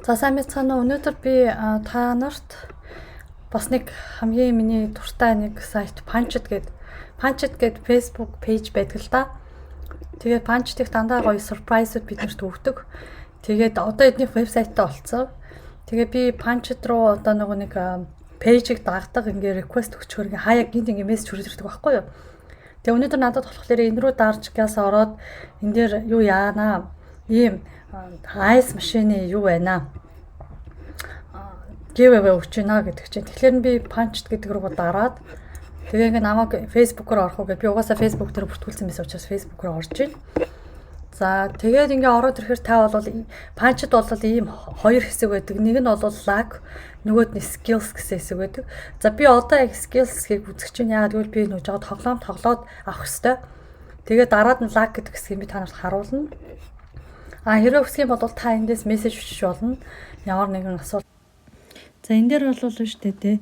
За сайн байцгаана уу. Өнөөдөр би та нарт бас нэг хамгийн миний дуртай нэг сайт Punchit гээд Facebook пэйж байдаг л да. Тэгээд Punchit-ийг дандаа гоё surprise-ууд биднэрт өгдөг. Тэгээд одоо эднийх вебсайтаа олцсон. Тэгээд би Punchit руу одоо нэг пэйжийг дагдаг ингээ request өгчхөр ингээ хаяа гинт ингээ мессеж хүрэлцдэг байхгүй юу. Тэгээ өнөөдөр надад болохоор энэ рүү дарж газ ороод энэ дээр юу яанаа ийм айс машины юу байна giveaway өгч байна гэдэг чинь. Тэгэхээр би Punchit гэдэг рүү дараад тэгээ ингээ намайг Facebook-оор орох уу гэж би угаасаа Facebook дээр бүртгүүлсэн байсан учраас Facebook руу орж байна. За тэгээд ингээ ороод ирэхээр та бол Punchit бол ийм хоёр хэсэг байдаг. Нэг нь бол luck, нөгөөд нь skills гэсэн хэсэг байдаг. За би одоо яг skills хэсгийг үзэх чинь яагаад гэвэл би жоо тоглоод авах хэвээр. Тэгээд дараад нь luck гэдэг хэсгийг би та нарт харуулна. Хэрвээ хүсэх юм бол та эндээс мессеж бичиж болно. Ямар нэгэн асуулт. За энэ дээр бол шүү дээ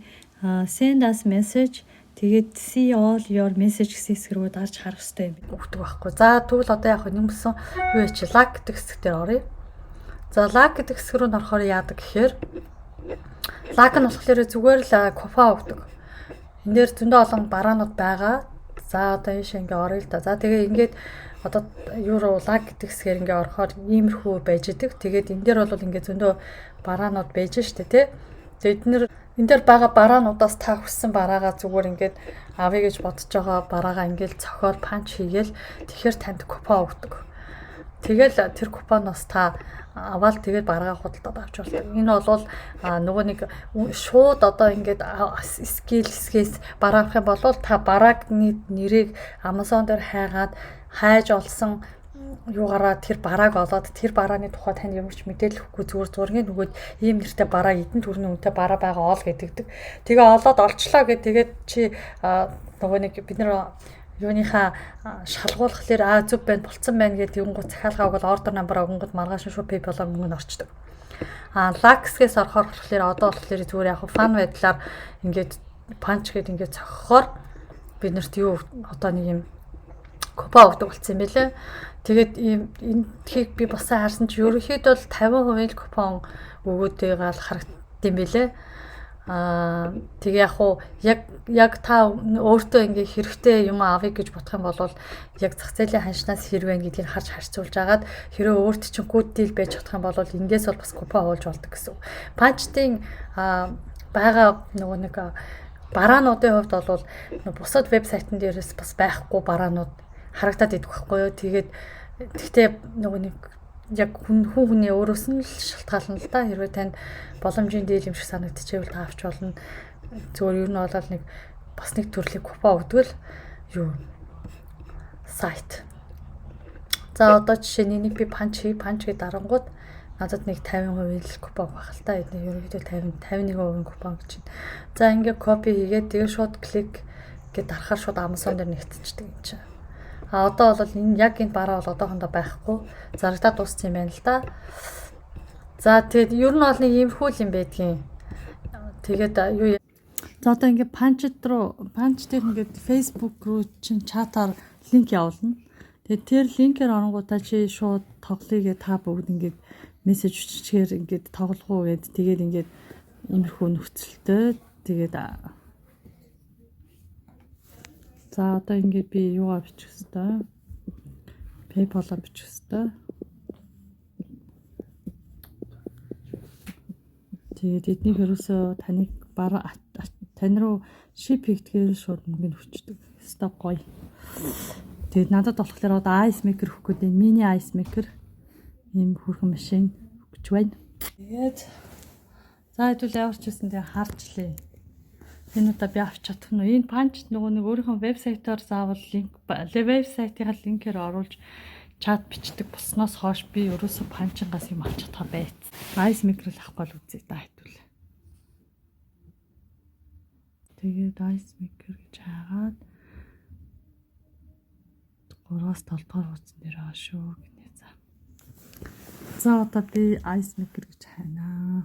send us message тэгээд see all your message гэсэн хэсэг рүү дарж харах хэрэгтэй юм өгдөг байхгүй. За тэгвэл одоо яг нэмсэн юу яач luck гэдэг хэсэг дээр оръё. За luck гэдэг хэсэг рүү орохоор яадаг гэхээр luck нь болохоор зүгээр л купон өгдөг. Энд дээр зөндөө олон бараанууд байгаа. За одоо энэ шиг ингээ оръё л да. За тэгээ ингээд одоо юу руу luck гэдэг хэсгээр ингээ орохоор иймэрхүү байж идэг. Тэгээд энэ дээр бол ингээ зөндөө бараанууд байж штэ тий. Тэгээд энэ дээр байгаа бараануудаас та хүссэн бараагаа зүгээр ингээд авъя гэж бодож байгаа бараагаа ингээд цохоод панч хийгээл тэгэхээр танд купон өгдөг. Тэгэл тэр купоноос та аваад тэгээд бараагаа худалдаад авч болдог. Энэ бол нөгөө нэг шууд одоо ингээд скил хэсгээс бараа авах юм бол та бараагны нэрийг Amazon дээр хайж олсон юугаараа тэр барааг олоод тэр барааны тухай танд ямар ч мэдээлэл өгөхгүй зүгээр зургийн нөгөөд ийм нэртэй бараа эдэн төрний үнэтэй бараа байгаа ол гэдэгдэг. Тэгээ олоод олчлоо гэд тэгээд чи нөгөө нэг бид нар юуныхаа шалгуулхлаар зүв байна болцсон байна гэдэг юм гоо захиалгаа өгөөл ордер намбар өгөнгөд маргааш шууд PayPal-аар мөнгө нь орчдөг. Lax-гээс орохоор болохоор одоо болохоор зүгээр яг фан байдлаар ингээд punch гэд ингээд цохохоор бид нарт юу одоо нэг юм купон өгдөг болсон юм байлээ. Тэгээд энэ тхийг би бас харсан чи ерөнхийдөө бол 50% л купон өгөөд байгаа л харагдсан юм байлээ. Тэгээ яг та өөртөө ингээ хэрэгтэй юм авъя гэж бодох юм бол яг зах зээлийн ханшнаас хэрвээ гэдгийг харж харьцуулж агаад хэрвээ өөрт чинь good deal байж чадах юм бол эндээс бол бас купон уулж болдог гэсэн. Punchit-ийн байгаа нөгөө нэг бараануудын хувьд бол бусад вебсайтн дээрээс бас байхгүй бараанууд харагдаад идэх байхгүй юу. Гэхдээ нөгөө нэг яг хүний өөрөөс нь л шалтгаална л да. Хэрвээ танд боломжийн дийл юм шиг санагдчихвэл та авч болно. Зүгээр ер нь бол нэг бас нэг төрлийн купон өгдөг л юу сайт. За одоо жишээ нь энийг би punch гэж дарангууд надад нэг 50% л купон байх л та. Эдний ерөнхийдөө 51% купон гэж байна. За ингээ копи хийгээд тэгээ шууд клик гэж дарахаар шууд Amazon дээр нэгтчихдэг юм чинь. Одоо бол энэ яг энэ бараа бол одоохондоо байхгүй. Зарагдаад дууссан юм байна л да. За тэгээд ер нь бол нэг иймэрхүү юм байдгийн. Тэгээд юу за одоо ингээд Punchit дээр ингээд Facebook руу чин чатаар линк явуулна. Тэгээд тэр линкээр оронгуудаа чи шууд тоглоё та бүгд ингээд мессеж биччихээр ингээд тоглох уу гэд тэгээд ингээд иймэрхүү нөхцөлтэй тэгээд за одоо ингээд би юугаа бичих хэвээр PayPal-аар бичих хэвээр. Тэгээд эднийг ерөөсөө тань руу ship хийгдгээр шууд мөнгө өгчдөг. Стоп гоё. Тэгээд надад болохоор одоо ice maker өгөх гээд мини ice maker ийм хөрхөн машин өгч байна. Тэгээд за хэдүүл яварч ирсэн тэгээ харчлаа. Энэ удаа би авч чадах нь энэ Punchit нөгөө нэг өөрийнхөө вебсайтаар заавал вебсайтынхаа линкээр оруулж чат бичдэг болсноос хойш би ерөөсөө Punchit-аас юм авч чадах байц. Ice maker л авахгүй л үзье да хэдүүл. Тэгээд ice maker гэж хаагаад 3-аас 7 дугаар хуудсан дээр аа шүү гинэ за. За одоо би ice maker гэж хайнаа.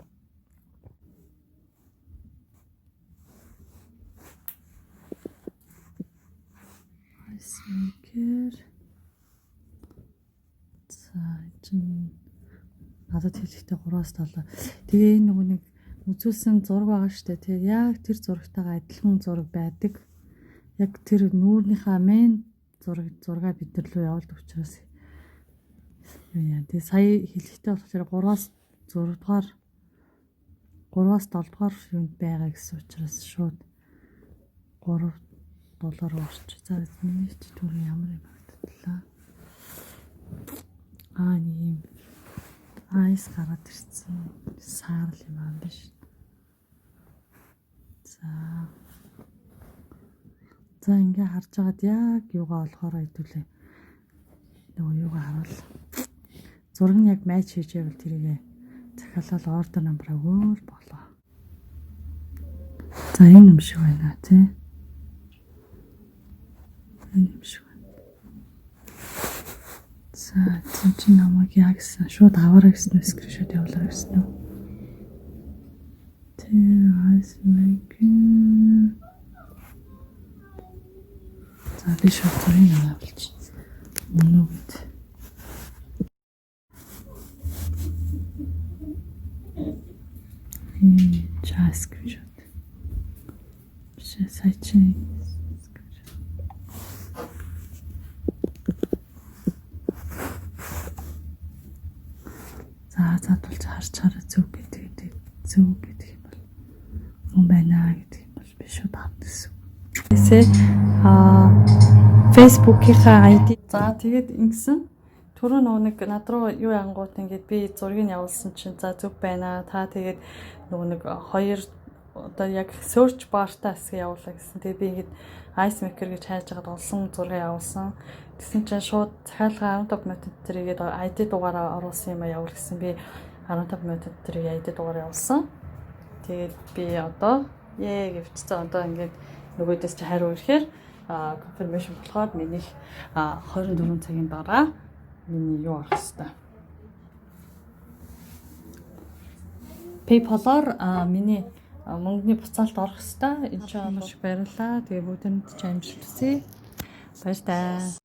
Ice maker. За чинь Надад хэлэхдээ 3-7. Тэгээ энэ нөгөө нэг үзүүлсэн зураг байгаа шүү дээ. Тэгээ яг тэр зурагтайгаа адилхан зураг байдаг. Яг тэр нүүрнийхээ мен зургаа бид нар рүү явуулдаг учраас яа. Тэгээ сая хэлэхдээ болохоор 3-аас 7 дугаар юунд байгаа гэсэн учраас шууд 3 доллар орч. За миний ч түрүү ямар юм багтлаа. Нэг юм айс гараад ирсэн. Саарл юм аа биш. За ингээ харж байгаад яг юугаа олохоор хэдүүлээ. Нөгөө юугаа харуул. Зураг нь яг матч хийж байвал тэрийгээ захиалал ордер номероо өөр болоо. За энэ юм шиг байна тий. Энэ юм шиг байна. За чи намайг яг шууд аваарай гэсэн скриншот явуулаа гэсэн үү? Айс мэйкэн. За би шууд зургийг авуулчих. Мөн үү? Скриншот. Сайчин. За тулж харж хараа зөв гэдэг юм бол мөн байна гэдэг юм бол би шууд хатсан. Тэсээ Facebook-ийнхаа ID. За тэгээд ингэсэн. Түрүү нэг над руу юу ангууд ингээд би зургийг явуулсан чинь за зөв байна. Та тэгээд нэг 2 одоо яг search bar-таа хэсэг явуулаа гэсэн. Тэгээд би ингээд ice maker гэж хайж хагаад олсон зургийг явуулсан. Тэгсэн чинь шууд захиалга 15 минут тэрийгээд ID дугаараа оруулсан юм явуул гэсэн. Би 15 минут тэрийг ID дугаараа явуулсан. Тэгээд би одоо гэвчсэн одоо ингээд нөгөөдөөс чи хариу ирэхээр confirmation болохоор миний 24 цагийн дараа миний юу арах хэвээр. PayPal-оор миний мөнгөний буцаалт орох хэвээр. Энэ ч маш их баярлалаа. Тэгээ бүгдэнд ч амжилт хүсье. Баяр таа.